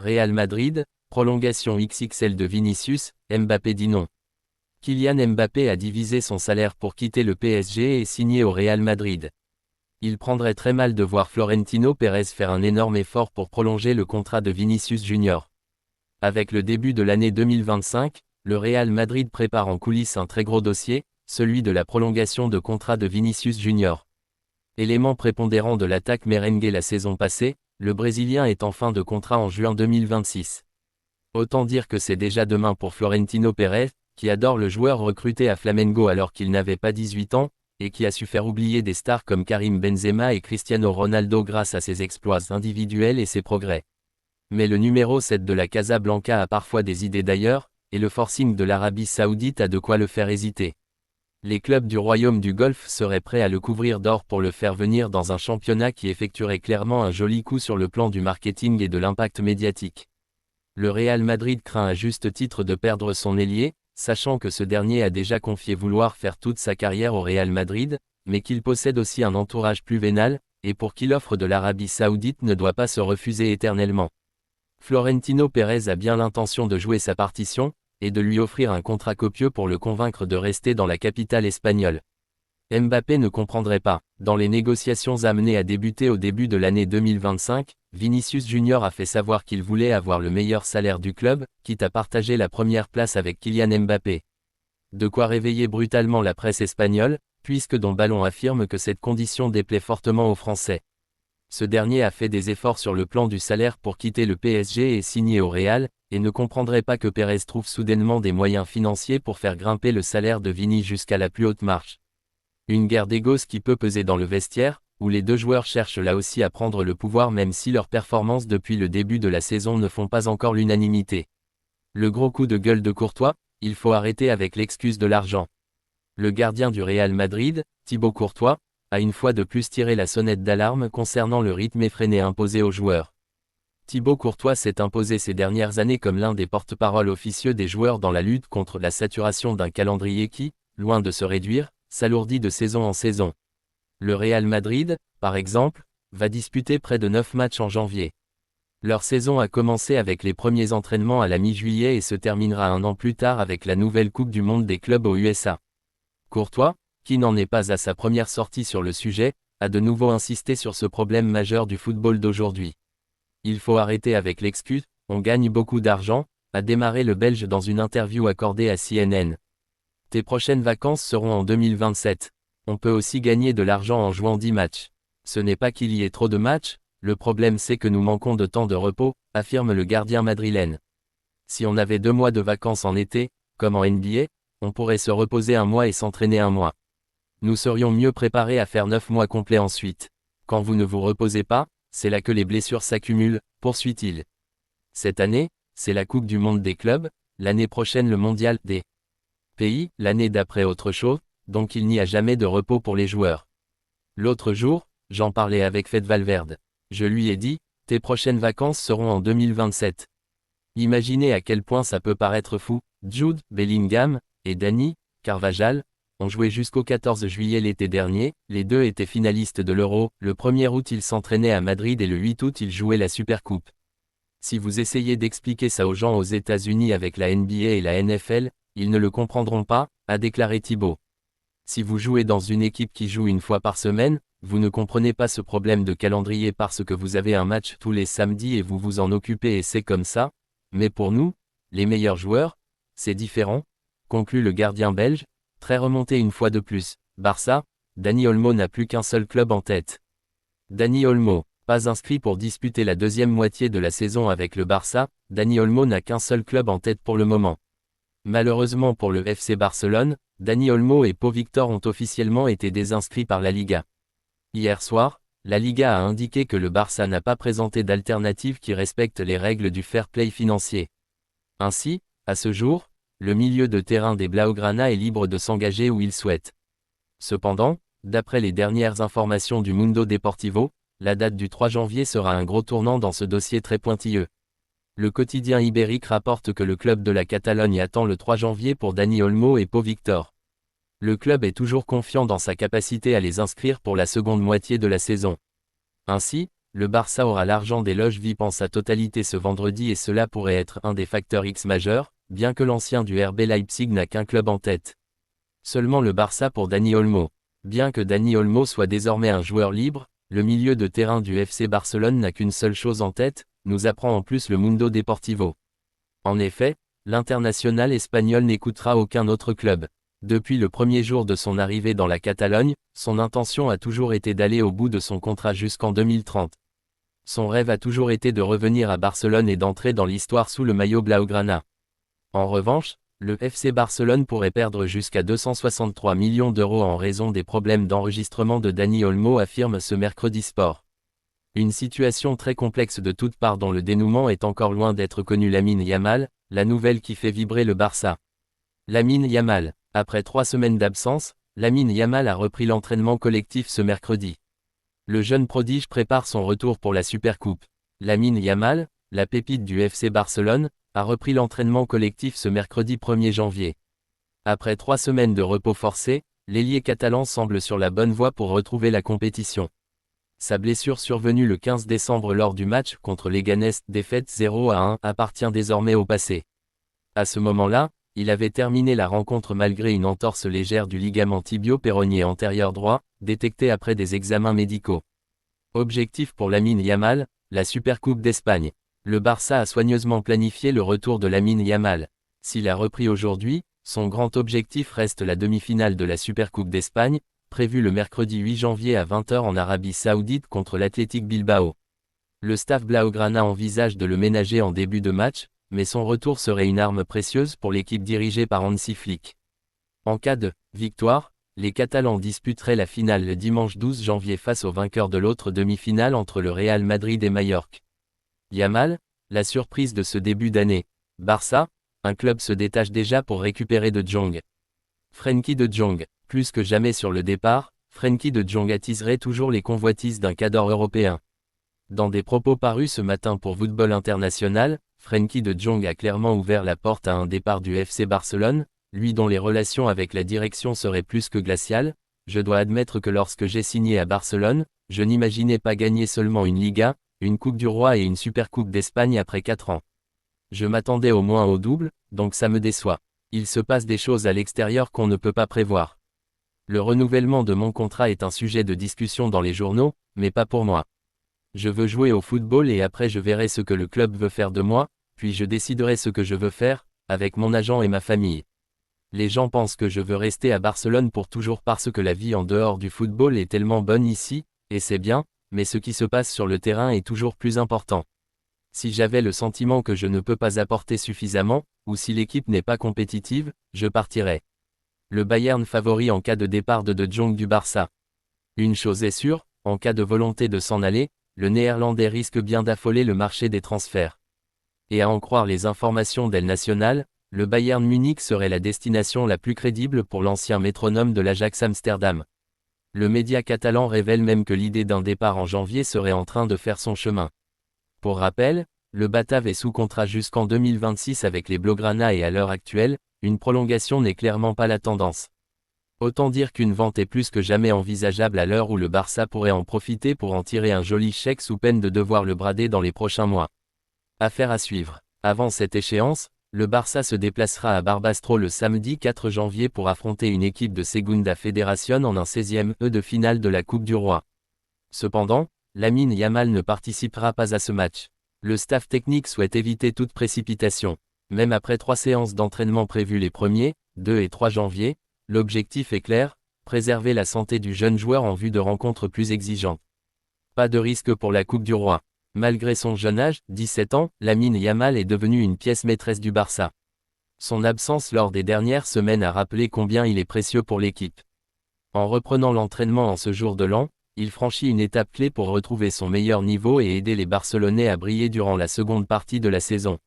Real Madrid, prolongation XXL de Vinicius, Mbappé dit non. Kylian Mbappé a divisé son salaire pour quitter le PSG et signer au Real Madrid. Il prendrait très mal de voir Florentino Pérez faire un énorme effort pour prolonger le contrat de Vinicius Junior. Avec le début de l'année 2025, le Real Madrid prépare en coulisses un très gros dossier, celui de la prolongation de contrat de Vinicius Junior. Élément prépondérant de l'attaque merengue la saison passée, le Brésilien est en fin de contrat en juin 2026. Autant dire que c'est déjà demain pour Florentino Pérez, qui adore le joueur recruté à Flamengo alors qu'il n'avait pas 18 ans, et qui a su faire oublier des stars comme Karim Benzema et Cristiano Ronaldo grâce à ses exploits individuels et ses progrès. Mais le numéro 7 de la Casablanca a parfois des idées d'ailleurs, et le forcing de l'Arabie Saoudite a de quoi le faire hésiter. Les clubs du Royaume du Golfe seraient prêts à le couvrir d'or pour le faire venir dans un championnat qui effectuerait clairement un joli coup sur le plan du marketing et de l'impact médiatique. Le Real Madrid craint à juste titre de perdre son ailier, sachant que ce dernier a déjà confié vouloir faire toute sa carrière au Real Madrid, mais qu'il possède aussi un entourage plus vénal, et pour qui l'offre de l'Arabie Saoudite ne doit pas se refuser éternellement. Florentino Pérez a bien l'intention de jouer sa partition, et de lui offrir un contrat copieux pour le convaincre de rester dans la capitale espagnole. Mbappé ne comprendrait pas. Dans les négociations amenées à débuter au début de l'année 2025, Vinicius Junior a fait savoir qu'il voulait avoir le meilleur salaire du club, quitte à partager la première place avec Kylian Mbappé. De quoi réveiller brutalement la presse espagnole, puisque Don Ballon affirme que cette condition déplaît fortement aux Français. Ce dernier a fait des efforts sur le plan du salaire pour quitter le PSG et signer au Real, et ne comprendrait pas que Pérez trouve soudainement des moyens financiers pour faire grimper le salaire de Vini jusqu'à la plus haute marche. Une guerre d'égos qui peut peser dans le vestiaire, où les deux joueurs cherchent là aussi à prendre le pouvoir même si leurs performances depuis le début de la saison ne font pas encore l'unanimité. Le gros coup de gueule de Courtois, il faut arrêter avec l'excuse de l'argent. Le gardien du Real Madrid, Thibaut Courtois, a une fois de plus tiré la sonnette d'alarme concernant le rythme effréné imposé aux joueurs. Thibaut Courtois s'est imposé ces dernières années comme l'un des porte-parole officieux des joueurs dans la lutte contre la saturation d'un calendrier qui, loin de se réduire, s'alourdit de saison en saison. Le Real Madrid, par exemple, va disputer près de 9 matchs en janvier. Leur saison a commencé avec les premiers entraînements à la mi-juillet et se terminera un an plus tard avec la nouvelle Coupe du Monde des clubs aux USA. Courtois, qui n'en est pas à sa première sortie sur le sujet, a de nouveau insisté sur ce problème majeur du football d'aujourd'hui. Il faut arrêter avec l'excuse, on gagne beaucoup d'argent, a démarré le Belge dans une interview accordée à CNN. Tes prochaines vacances seront en 2027. On peut aussi gagner de l'argent en jouant 10 matchs. Ce n'est pas qu'il y ait trop de matchs, le problème c'est que nous manquons de temps de repos, affirme le gardien madrilène. Si on avait 2 mois de vacances en été, comme en NBA, on pourrait se reposer un mois et s'entraîner un mois. Nous serions mieux préparés à faire 9 mois complets ensuite. Quand vous ne vous reposez pas, c'est là que les blessures s'accumulent, poursuit-il. Cette année, c'est la Coupe du Monde des clubs, l'année prochaine le Mondial des pays, l'année d'après autre chose, donc il n'y a jamais de repos pour les joueurs. L'autre jour, j'en parlais avec Fede Valverde. Je lui ai dit, tes prochaines vacances seront en 2027. Imaginez à quel point ça peut paraître fou. Jude Bellingham et Dani Carvajal ont joué jusqu'au 14 juillet l'été dernier, les deux étaient finalistes de l'Euro, le 1er août ils s'entraînaient à Madrid et le 8 août ils jouaient la Supercoupe. Si vous essayez d'expliquer ça aux gens aux États-Unis avec la NBA et la NFL, ils ne le comprendront pas, a déclaré Thibaut. Si vous jouez dans une équipe qui joue une fois par semaine, vous ne comprenez pas ce problème de calendrier parce que vous avez un match tous les samedis et vous vous en occupez et c'est comme ça, mais pour nous, les meilleurs joueurs, c'est différent, conclut le gardien belge, très remonté une fois de plus. Barça, Dani Olmo n'a plus qu'un seul club en tête. Dani Olmo, pas inscrit pour disputer la deuxième moitié de la saison avec le Barça, Dani Olmo n'a qu'un seul club en tête pour le moment. Malheureusement pour le FC Barcelone, Dani Olmo et Pau Victor ont officiellement été désinscrits par la Liga. Hier soir, la Liga a indiqué que le Barça n'a pas présenté d'alternative qui respecte les règles du fair play financier. Ainsi, à ce jour, le milieu de terrain des Blaugrana est libre de s'engager où il souhaite. Cependant, d'après les dernières informations du Mundo Deportivo, la date du 3 janvier sera un gros tournant dans ce dossier très pointilleux. Le quotidien ibérique rapporte que le club de la Catalogne attend le 3 janvier pour Dani Olmo et Pau Victor. Le club est toujours confiant dans sa capacité à les inscrire pour la seconde moitié de la saison. Ainsi, le Barça aura l'argent des loges VIP en sa totalité ce vendredi et cela pourrait être un des facteurs X majeurs, bien que l'ancien du RB Leipzig n'a qu'un club en tête. Seulement le Barça pour Dani Olmo. Bien que Dani Olmo soit désormais un joueur libre, le milieu de terrain du FC Barcelone n'a qu'une seule chose en tête, nous apprend en plus le Mundo Deportivo. En effet, l'international espagnol n'écoutera aucun autre club. Depuis le premier jour de son arrivée dans la Catalogne, son intention a toujours été d'aller au bout de son contrat jusqu'en 2030. Son rêve a toujours été de revenir à Barcelone et d'entrer dans l'histoire sous le maillot blaugrana. En revanche, le FC Barcelone pourrait perdre jusqu'à 263 millions d'euros en raison des problèmes d'enregistrement de Dani Olmo, affirme ce mercredi Sport. Une situation très complexe de toutes parts dont le dénouement est encore loin d'être connu. Lamine Yamal, la nouvelle qui fait vibrer le Barça. Lamine Yamal. Après 3 semaines d'absence, Lamine Yamal a repris l'entraînement collectif ce mercredi. Le jeune prodige prépare son retour pour la Supercoupe. Lamine Yamal, la pépite du FC Barcelone, a repris l'entraînement collectif ce mercredi 1er janvier. Après 3 semaines de repos forcé, l'ailier catalan semble sur la bonne voie pour retrouver la compétition. Sa blessure survenue le 15 décembre lors du match contre Leganés, défaite 0-1, appartient désormais au passé. À ce moment-là, il avait terminé la rencontre malgré une entorse légère du ligament tibio-péronnier antérieur droit, détectée après des examens médicaux. Objectif pour Lamine Yamal, la Supercoupe d'Espagne. Le Barça a soigneusement planifié le retour de Lamine Yamal. S'il a repris aujourd'hui, son grand objectif reste la demi-finale de la Supercoupe d'Espagne, prévue le mercredi 8 janvier à 20 h en Arabie Saoudite contre l'Athletic Bilbao. Le staff blaugrana envisage de le ménager en début de match, mais son retour serait une arme précieuse pour l'équipe dirigée par Hansi Flick. En cas de victoire, les Catalans disputeraient la finale le dimanche 12 janvier face au vainqueur de l'autre demi-finale entre le Real Madrid et Majorque. Yamal, la surprise de ce début d'année. Barça, un club se détache déjà pour récupérer De Jong. Frenkie De Jong, plus que jamais sur le départ, Frenkie De Jong attiserait toujours les convoitises d'un cadre européen. Dans des propos parus ce matin pour Football International, Frenkie De Jong a clairement ouvert la porte à un départ du FC Barcelone, lui dont les relations avec la direction seraient plus que glaciales. Je dois admettre que lorsque j'ai signé à Barcelone, je n'imaginais pas gagner seulement une Liga, une Coupe du Roi et une Supercoupe d'Espagne après 4 ans. Je m'attendais au moins au double, donc ça me déçoit. Il se passe des choses à l'extérieur qu'on ne peut pas prévoir. Le renouvellement de mon contrat est un sujet de discussion dans les journaux, mais pas pour moi. Je veux jouer au football et après je verrai ce que le club veut faire de moi, puis je déciderai ce que je veux faire, avec mon agent et ma famille. Les gens pensent que je veux rester à Barcelone pour toujours parce que la vie en dehors du football est tellement bonne ici, et c'est bien, mais ce qui se passe sur le terrain est toujours plus important. Si j'avais le sentiment que je ne peux pas apporter suffisamment, ou si l'équipe n'est pas compétitive, je partirais. Le Bayern favori en cas de départ de Jong du Barça. Une chose est sûre, en cas de volonté de s'en aller, le Néerlandais risque bien d'affoler le marché des transferts. Et à en croire les informations d'El Nacional, le Bayern Munich serait la destination la plus crédible pour l'ancien métronome de l'Ajax Amsterdam. Le média catalan révèle même que l'idée d'un départ en janvier serait en train de faire son chemin. Pour rappel, le Batave est sous contrat jusqu'en 2026 avec les Blaugrana et à l'heure actuelle, une prolongation n'est clairement pas la tendance. Autant dire qu'une vente est plus que jamais envisageable à l'heure où le Barça pourrait en profiter pour en tirer un joli chèque sous peine de devoir le brader dans les prochains mois. Affaire à suivre. Avant cette échéance, le Barça se déplacera à Barbastro le samedi 4 janvier pour affronter une équipe de Segunda Federación en un 16e de finale de la Coupe du Roi. Cependant, Lamine Yamal ne participera pas à ce match. Le staff technique souhaite éviter toute précipitation. Même après 3 séances d'entraînement prévues les 1er, 2 et 3 janvier, l'objectif est clair, préserver la santé du jeune joueur en vue de rencontres plus exigeantes. Pas de risque pour la Coupe du Roi. Malgré son jeune âge, 17 ans, Lamine Yamal est devenu une pièce maîtresse du Barça. Son absence lors des dernières semaines a rappelé combien il est précieux pour l'équipe. En reprenant l'entraînement en ce jour de l'an, il franchit une étape clé pour retrouver son meilleur niveau et aider les Barcelonais à briller durant la seconde partie de la saison.